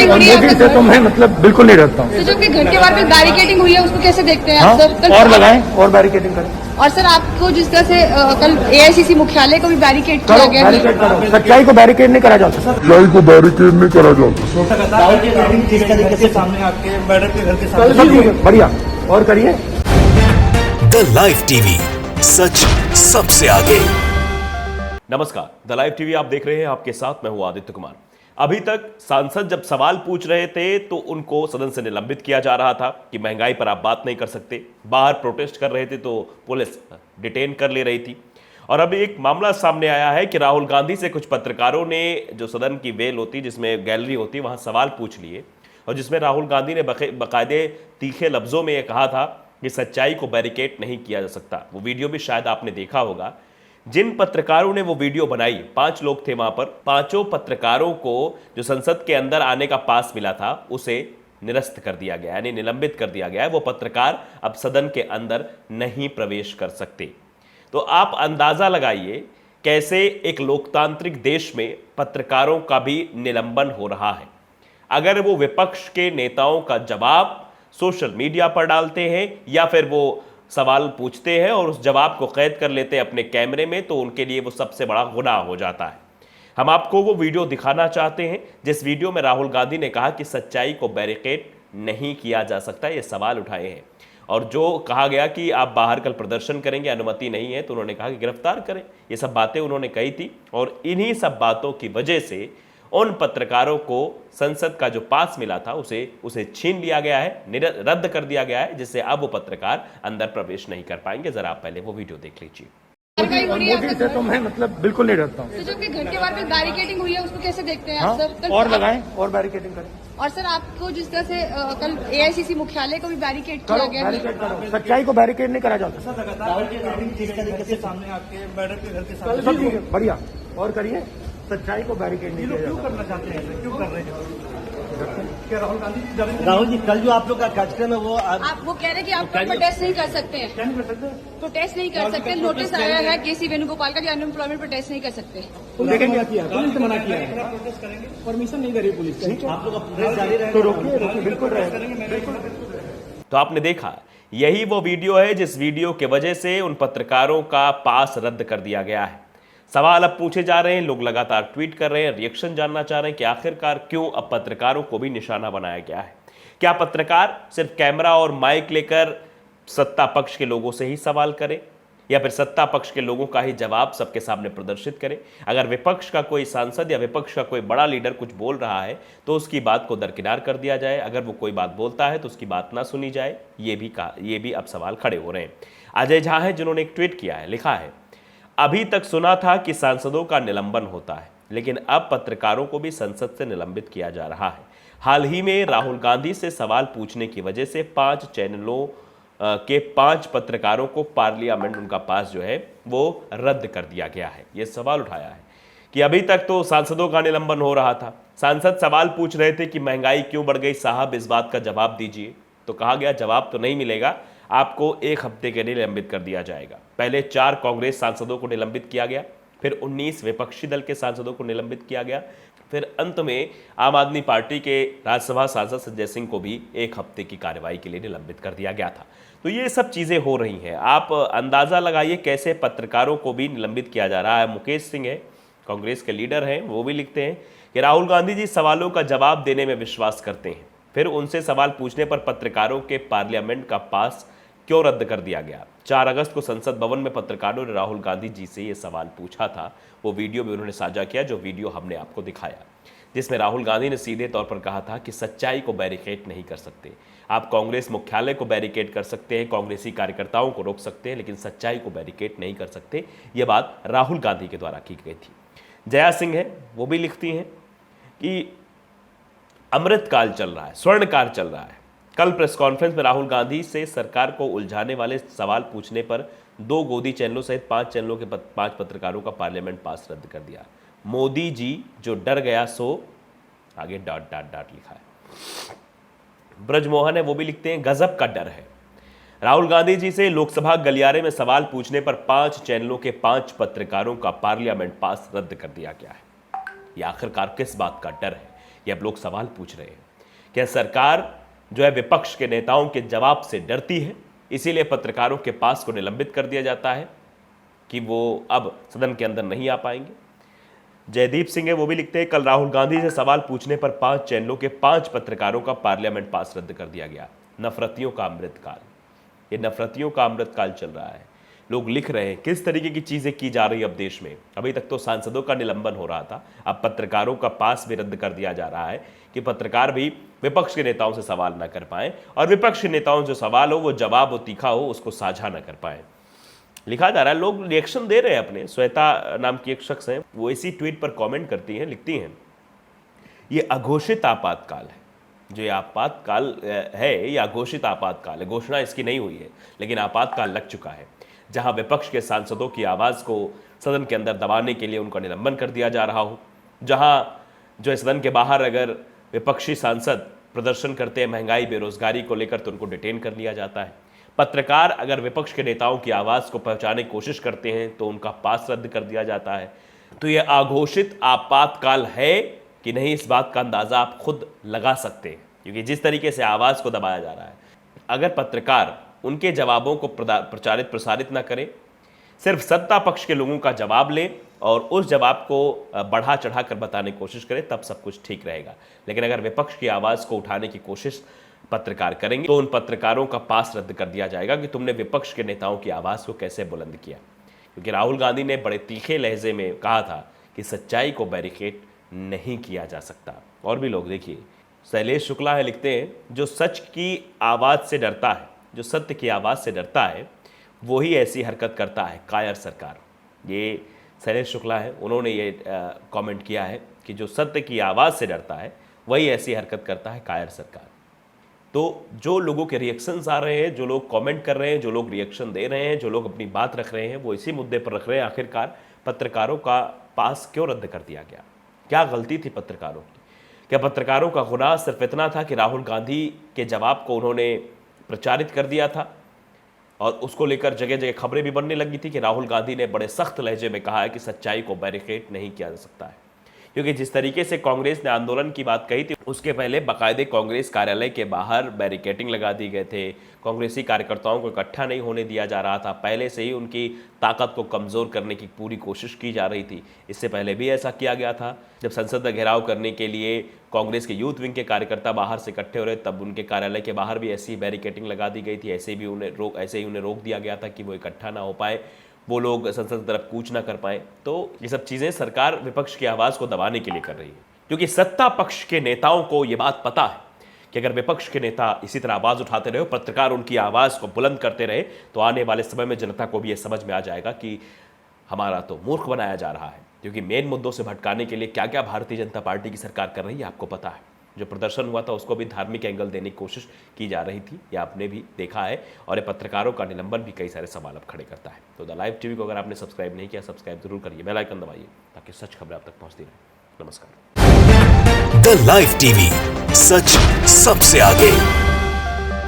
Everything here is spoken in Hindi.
कार्रवाई हो रही है मोदी से तो मैं मतलब बिल्कुल नहीं डरता हूँ। तो जो कि घर के बाहर पे बैरिकेडिंग हुई है उसको कैसे देखते हैं आप सर? और लगाएं और बैरिकेडिंग करें। और सर आपको जिस तरह से कल एआईसीसी मुख्यालय को भी बैरिकेड किया गया है, बैरिकेड करो। सच्चाई को बैरिकेड नहीं करा जाता। सच्चाई को बैरिकेड नहीं करा जाता। राहुल की मीटिंग जिस तरीके से सामने आपके मैडम के घर के सामने बढ़िया और करिए। द लाइव टीवी, सच सबसे आगे। नमस्कार, द लाइव टीवी आप देख रहे हैं, आपके साथ मैं हूं आदित्य कुमार। अभी तक सांसद जब सवाल पूछ रहे थे तो उनको सदन से निलंबित किया जा रहा था कि महंगाई पर आप बात नहीं कर सकते। बाहर प्रोटेस्ट कर रहे थे तो पुलिस डिटेन कर ले रही थी। और अभी एक मामला सामने आया है कि राहुल गांधी से कुछ पत्रकारों ने, जो सदन की वेल होती जिसमें गैलरी होती, वहां सवाल पूछ लिए और जिसमें राहुल गांधी ने बाकायदे तीखे लफ्जों में यह कहा था कि सच्चाई को बैरिकेड नहीं किया जा सकता। वो वीडियो भी शायद आपने देखा होगा। जिन पत्रकारों ने वो वीडियो बनाई, 5 लोग थे वहां पर, पांचों पत्रकारों को जो संसद के अंदर आने का पास मिला था उसे निरस्त कर दिया गया, यानी निलंबित कर दिया गया है। वो पत्रकार अब सदन के अंदर नहीं प्रवेश कर सकते। तो आप अंदाजा लगाइए कैसे एक लोकतांत्रिक देश में पत्रकारों का भी निलंबन हो रहा है। अगर वो विपक्ष के नेताओं का जवाब सोशल मीडिया पर डालते हैं या फिर वो सवाल पूछते हैं और उस जवाब को कैद कर लेते हैं अपने कैमरे में, तो उनके लिए वो सबसे बड़ा गुनाह हो जाता है। हम आपको वो वीडियो दिखाना चाहते हैं जिस वीडियो में राहुल गांधी ने कहा कि सच्चाई को बैरिकेड नहीं किया जा सकता। ये सवाल उठाए हैं और जो कहा गया कि आप बाहर कल प्रदर्शन करेंगे, अनुमति नहीं है, तो उन्होंने कहा कि गिरफ्तार करें। ये सब बातें उन्होंने कही थी और इन्हीं सब बातों की वजह से उन पत्रकारों को संसद का जो पास मिला था उसे छीन लिया गया है, रद्द कर दिया गया है, जिससे अब वो पत्रकार अंदर प्रवेश नहीं कर पाएंगे। जरा आप पहले वो वीडियो देख लीजिए। कार्रवाई हो रही है मोदी से तो मैं मतलब बिल्कुल नहीं डरता हूँ। तो जो कि घर के बाहर पे बैरिकेडिंग हुई है उसको कैसे देखते हैं आप सर? और लगाएं और बैरिकेडिंग करें। और सर आपको जिस तरह से कल एआईसीसी मुख्यालय को भी बैरिकेड किया गया है, बैरिकेड करो। सच्चाई को बैरिकेड नहीं करा जाता। राहुल की मीटिंग जिस तरीके से सामने आपके मैडम के घर के सामने बढ़िया और करिए। सच्चाई को बैरिकेड नहीं क्यों करना चाहते हैं, क्यों कर रहे हैं? क्या राहुल जी कल जो आप लोग का कार्यक्रम है वो आप वो कह रहे हैं कि आप प्रोटेस्ट नहीं कर सकते हैं, क्या नहीं कर सकते? प्रोटेस्ट नहीं कर सकते। नोटिस आया है केसी वेणुगोपाल का कि अनएम्प्लॉयमेंट प्रोटेस्ट नहीं कर सकते। मना किया, पुलिस ने मना किया है, प्रोटेस्ट करेंगे, परमिशन नहीं दे रही पुलिस। आप लोग प्रोटेस्ट जारी रहेगा तो रोकिए, बिल्कुल रहेगा। तो आपने देखा, यही वो वीडियो है जिस वीडियो के वजह से उन पत्रकारों का पास रद्द कर दिया गया है। सवाल अब पूछे जा रहे हैं, लोग लगातार ट्वीट कर रहे हैं, रिएक्शन जानना चाह रहे हैं कि आखिरकार क्यों अब पत्रकारों को भी निशाना बनाया गया है। क्या पत्रकार सिर्फ कैमरा और माइक लेकर सत्ता पक्ष के लोगों से ही सवाल करें या फिर सत्ता पक्ष के लोगों का ही जवाब सबके सामने प्रदर्शित करें? अगर विपक्ष का कोई सांसद या विपक्ष का कोई बड़ा लीडर कुछ बोल रहा है तो उसकी बात को दरकिनार कर दिया जाए, अगर वो कोई बात बोलता है तो उसकी बात ना सुनी जाए। ये भी अब सवाल खड़े हो रहे हैं। अजय झा है जिन्होंने एक ट्वीट किया है, लिखा है, अभी तक सुना था कि सांसदों का निलंबन होता है, लेकिन अब पत्रकारों को भी संसद से निलंबित किया जा रहा है। हाल ही में राहुल गांधी से सवाल पूछने की वजह से 5 चैनलों के 5 पत्रकारों को पार्लियामेंट, उनका पास जो है वो रद्द कर दिया गया है। ये सवाल उठाया है कि अभी तक तो सांसदों का निलंबन हो रहा था, सांसद सवाल पूछ रहे थे कि महंगाई क्यों बढ़ गई साहब, इस बात का जवाब दीजिए। तो कहा गया जवाब तो नहीं मिलेगा, आपको 1 हफ्ते के लिए निलंबित कर दिया जाएगा। पहले 4 कांग्रेस सांसदों को निलंबित किया गया, फिर 19 विपक्षी दल के सांसदों को निलंबित किया गया, फिर अंत में आम आदमी पार्टी के राज्यसभा सांसद संजय सिंह को भी 1 हफ्ते की कार्रवाई के लिए निलंबित कर दिया गया था। तो ये सब चीज़ें हो रही हैं। आप अंदाज़ा लगाइए कैसे पत्रकारों को भी निलंबित किया जा रहा है। मुकेश सिंह है, कांग्रेस के लीडर हैं, वो भी लिखते हैं कि राहुल गांधी जी सवालों का जवाब देने में विश्वास करते हैं, फिर उनसे सवाल पूछने पर पत्रकारों के पार्लियामेंट का पास क्यों रद्द कर दिया गया। 4 अगस्त को संसद भवन में पत्रकारों ने राहुल गांधी जी से ये सवाल पूछा था। वो वीडियो भी उन्होंने साझा किया, जो वीडियो हमने आपको दिखाया, जिसमें राहुल गांधी ने सीधे तौर पर कहा था कि सच्चाई को बैरिकेड नहीं कर सकते। आप कांग्रेस मुख्यालय को बैरिकेड कर सकते हैं, कांग्रेसी कार्यकर्ताओं को रोक सकते हैं, लेकिन सच्चाई को बैरिकेड नहीं कर सकते। ये बात राहुल गांधी के द्वारा की गई थी। जया सिंह है, वो भी लिखती हैं कि अमृतकाल चल रहा है, स्वर्णकाल चल रहा है। कल प्रेस कॉन्फ्रेंस में राहुल गांधी से सरकार को उलझाने वाले सवाल पूछने पर 2 गोदी चैनलों सहित 5 चैनलों के 5 पत्रकारों का पार्लियामेंट पास रद्द कर दिया। मोदी जी जो डर गया सो, आगे डॉट डॉट डॉट लिखा है। ब्रजमोहन है, वो भी लिखते हैं, गजब का डर है। राहुल गांधी जी से लोकसभा गलियारे में सवाल पूछने पर 5 चैनलों के 5 पत्रकारों का पार्लियामेंट पास रद्द कर दिया गया है। यह आखिरकार किस बात का डर है? ये अब लोग सवाल पूछ रहे हैं। क्या सरकार जो है विपक्ष के नेताओं के जवाब से डरती है, इसीलिए पत्रकारों के पास को निलंबित कर दिया जाता है कि वो अब सदन के अंदर नहीं आ पाएंगे? जयदीप सिंह है, वो भी लिखते हैं, कल राहुल गांधी से सवाल पूछने पर 5 चैनलों के 5 पत्रकारों का पार्लियामेंट पास रद्द कर दिया गया। नफरतियों का अमृतकाल, ये नफरतियों का अमृतकाल चल रहा है। लोग लिख रहे हैं किस तरीके की चीजें की जा रही अब देश में। अभी तक तो सांसदों का निलंबन हो रहा था, अब पत्रकारों का पास भी रद्द कर दिया जा रहा है कि पत्रकार भी विपक्ष के नेताओं से सवाल ना कर पाए, और विपक्ष के नेताओं जो सवाल हो वो जवाब हो तीखा हो उसको साझा ना कर पाए। लिखा जा रहा है, लोग रिएक्शन दे रहे हैं अपने। श्वेता नाम की एक शख्स है, वो इसी ट्वीट पर कमेंट करती हैं, लिखती हैं, ये अघोषित आपातकाल है। जो ये आपातकाल है, ये अघोषित आपातकाल है, घोषणा इसकी नहीं हुई है, लेकिन आपातकाल लग चुका है, जहां विपक्ष के सांसदों की आवाज़ को सदन के अंदर दबाने के लिए उनका निलंबन कर दिया जा रहा हो, जहां जो सदन के बाहर अगर विपक्षी सांसद प्रदर्शन करते हैं महंगाई बेरोजगारी को लेकर तो उनको डिटेन कर लिया जाता है। पत्रकार अगर विपक्ष के नेताओं की आवाज़ को पहुंचाने की कोशिश करते हैं तो उनका पास रद्द कर दिया जाता है। तो यह अघोषित आपातकाल है कि नहीं, इस बात का अंदाज़ा आप खुद लगा सकते हैं, क्योंकि जिस तरीके से आवाज़ को दबाया जा रहा है। अगर पत्रकार उनके जवाबों को प्रचारित प्रसारित ना करें, सिर्फ सत्ता पक्ष के लोगों का जवाब लें और उस जवाब को बढ़ा चढ़ा कर बताने की कोशिश करें, तब सब कुछ ठीक रहेगा। लेकिन अगर विपक्ष की आवाज़ को उठाने की कोशिश पत्रकार करेंगे तो उन पत्रकारों का पास रद्द कर दिया जाएगा कि तुमने विपक्ष के नेताओं की आवाज़ को कैसे बुलंद किया। क्योंकि राहुल गांधी ने बड़े तीखे लहजे में कहा था कि सच्चाई को बैरिकेड नहीं किया जा सकता। और भी लोग देखिए, शैलेश शुक्ला है, लिखते हैं, जो सच की आवाज़ से डरता है, जो सत्य की आवाज़ से डरता है, वही ऐसी हरकत करता है, कायर सरकार। ये शैलेश शुक्ला है, उन्होंने ये कमेंट किया है कि जो सत्य की आवाज़ से डरता है वही ऐसी हरकत करता है, कायर सरकार। तो जो लोगों के रिएक्शंस आ रहे हैं, जो लोग कमेंट कर रहे हैं, जो लोग रिएक्शन दे रहे हैं, जो लोग अपनी बात रख रहे हैं, वो इसी मुद्दे पर रख रहे हैं, आखिरकार पत्रकारों का पास क्यों रद्द कर दिया गया? क्या गलती थी पत्रकारों की? क्या पत्रकारों का गुनाह सिर्फ इतना था कि राहुल गांधी के जवाब को उन्होंने प्रचारित कर दिया था और उसको लेकर जगह जगह खबरें भी बनने लगी थी कि राहुल गांधी ने बड़े सख्त लहजे में कहा है कि सच्चाई को बैरिकेड नहीं किया जा सकता है? क्योंकि जिस तरीके से कांग्रेस ने आंदोलन की बात कही थी, उसके पहले बाकायदे कांग्रेस कार्यालय के बाहर बैरिकेडिंग लगा दी गए थे। कांग्रेसी कार्यकर्ताओं को इकट्ठा नहीं होने दिया जा रहा था। पहले से ही उनकी ताकत को कमज़ोर करने की पूरी कोशिश की जा रही थी। इससे पहले भी ऐसा किया गया था, जब संसद में घेराव करने के लिए कांग्रेस के यूथ विंग के कार्यकर्ता बाहर से इकट्ठे हो रहे, तब उनके कार्यालय के बाहर भी ऐसी बैरिकेडिंग लगा दी गई थी। ऐसे ही उन्हें रोक दिया गया था कि वो इकट्ठा ना हो पाए, वो लोग संसद की तरफ कूच ना कर पाए। तो ये सब चीज़ें सरकार विपक्ष की आवाज़ को दबाने के लिए कर रही है, क्योंकि सत्ता पक्ष के नेताओं को ये बात पता है कि अगर विपक्ष के नेता इसी तरह आवाज़ उठाते रहे, पत्रकार उनकी आवाज़ को बुलंद करते रहे, तो आने वाले समय में जनता को भी ये समझ में आ जाएगा कि हमारा तो मूर्ख बनाया जा रहा है। क्योंकि मेन मुद्दों से भटकाने के लिए क्या क्या भारतीय जनता पार्टी की सरकार कर रही है आपको पता है। जो प्रदर्शन हुआ था उसको भी धार्मिक एंगल देने की कोशिश की जा रही थी, ये आपने भी देखा है। और ये पत्रकारों का निलंबन भी कई सारे सवाल अब खड़े करता है। तो द लाइव टीवी को अगर आपने सब्सक्राइब नहीं किया, सब्सक्राइब जरूर करिए, बेल आइकन दबाइए ताकि सच खबरें आप तक पहुंचती रहे। नमस्कार। द लाइव टीवी, सच सबसे आगे।